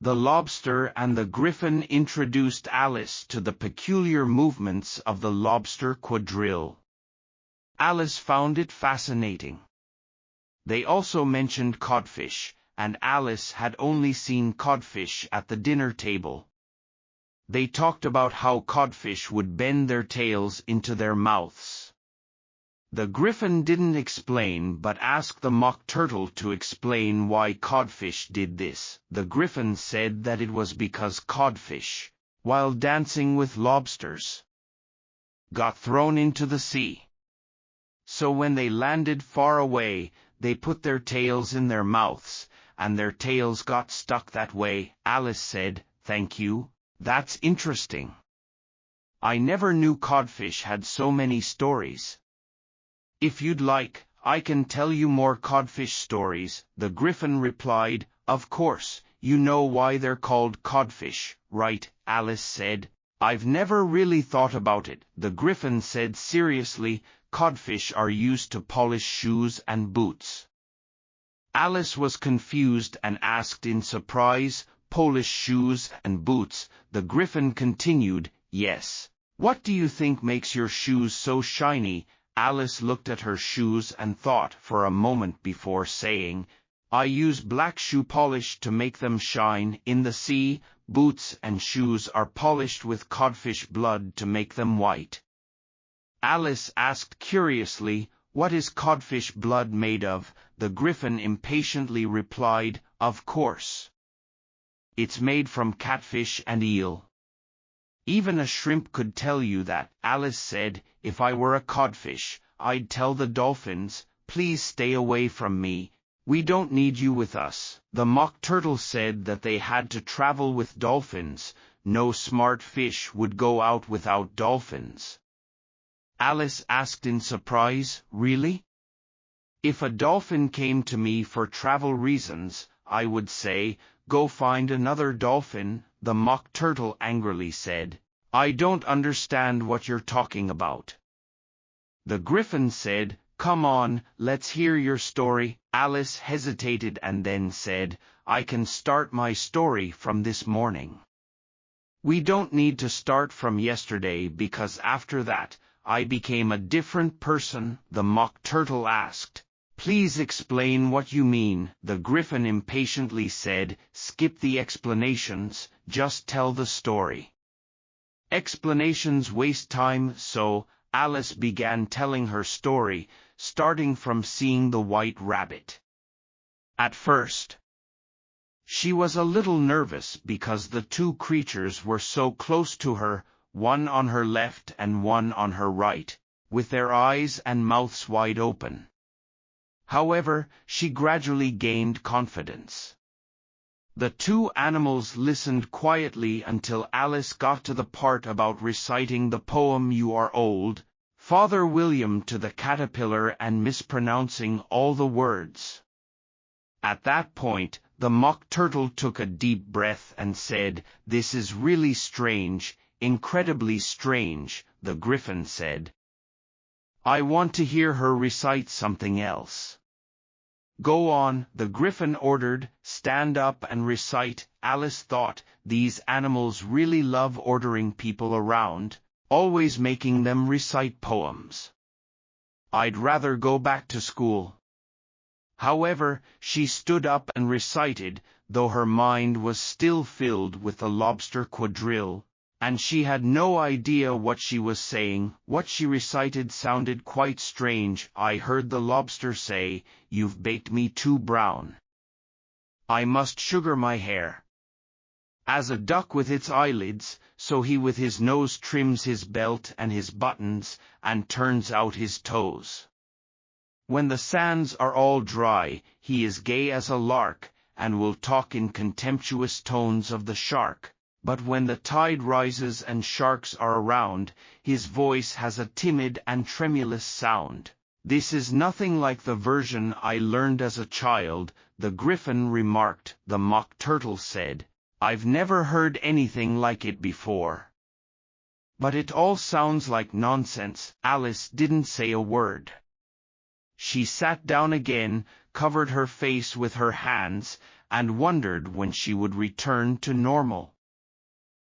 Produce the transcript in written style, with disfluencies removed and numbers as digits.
The lobster and the griffin introduced Alice to the peculiar movements of the lobster quadrille. Alice found it fascinating. They also mentioned codfish, and Alice had only seen codfish at the dinner table. They talked about how codfish would bend their tails into their mouths. The griffin didn't explain but asked the mock turtle to explain why codfish did this. The griffin said that it was because codfish, while dancing with lobsters, got thrown into the sea. So when they landed far away, they put their tails in their mouths, and their tails got stuck that way. Alice said, "Thank you, that's interesting. I never knew codfish had so many stories." "If you'd like, I can tell you more codfish stories," the griffin replied. "Of course, you know why they're called codfish, right?" Alice said. "I've never really thought about it," the griffin said seriously. "Codfish are used to polish shoes and boots." Alice was confused and asked in surprise, "Polish shoes and boots?" The griffin continued, "Yes. What do you think makes your shoes so shiny?" Alice looked at her shoes and thought for a moment before saying, "I use black shoe polish to make them shine. In the sea, boots and shoes are polished with codfish blood to make them white." Alice asked curiously, "What is codfish blood made of?" The griffin impatiently replied, "Of course. It's made from catfish and eel. Even a shrimp could tell you that." Alice said, "If I were a codfish, I'd tell the dolphins, 'Please stay away from me. We don't need you with us.'" The mock turtle said that they had to travel with dolphins. No smart fish would go out without dolphins. Alice asked in surprise, "Really?" "If a dolphin came to me for travel reasons, I would say, 'Go find another dolphin,'" the mock turtle angrily said. "I don't understand what you're talking about." The griffin said, "Come on, let's hear your story." Alice hesitated and then said, "I can start my story from this morning." "We don't need to start from yesterday because after that, I became a different person," the mock turtle asked. "Please explain what you mean," the griffin impatiently said. "Skip the explanations, just tell the story." Explanations waste time, so Alice began telling her story, starting from seeing the white rabbit. At first, she was a little nervous because the two creatures were so close to her, one on her left and one on her right, with their eyes and mouths wide open. However, she gradually gained confidence. The two animals listened quietly until Alice got to the part about reciting the poem "You Are Old, Father William" to the caterpillar and mispronouncing all the words. At that point, the mock turtle took a deep breath and said, "This is really strange, incredibly strange," the griffin said. "I want to hear her recite something else." "Go on," the griffin ordered, "stand up and recite." Alice thought, these animals really love ordering people around, always making them recite poems. "I'd rather go back to school." However, she stood up and recited, though her mind was still filled with the lobster quadrille, and she had no idea what she was saying. What she recited sounded quite strange. "I heard the lobster say, 'You've baked me too brown. I must sugar my hair. As a duck with its eyelids, so he with his nose trims his belt and his buttons, and turns out his toes. When the sands are all dry, he is gay as a lark, and will talk in contemptuous tones of the shark. But when the tide rises and sharks are around, his voice has a timid and tremulous sound. This is nothing like the version I learned as a child," the griffin remarked. The mock turtle said, "I've never heard anything like it before. But it all sounds like nonsense." Alice didn't say a word. She sat down again, covered her face with her hands, and wondered when she would return to normal.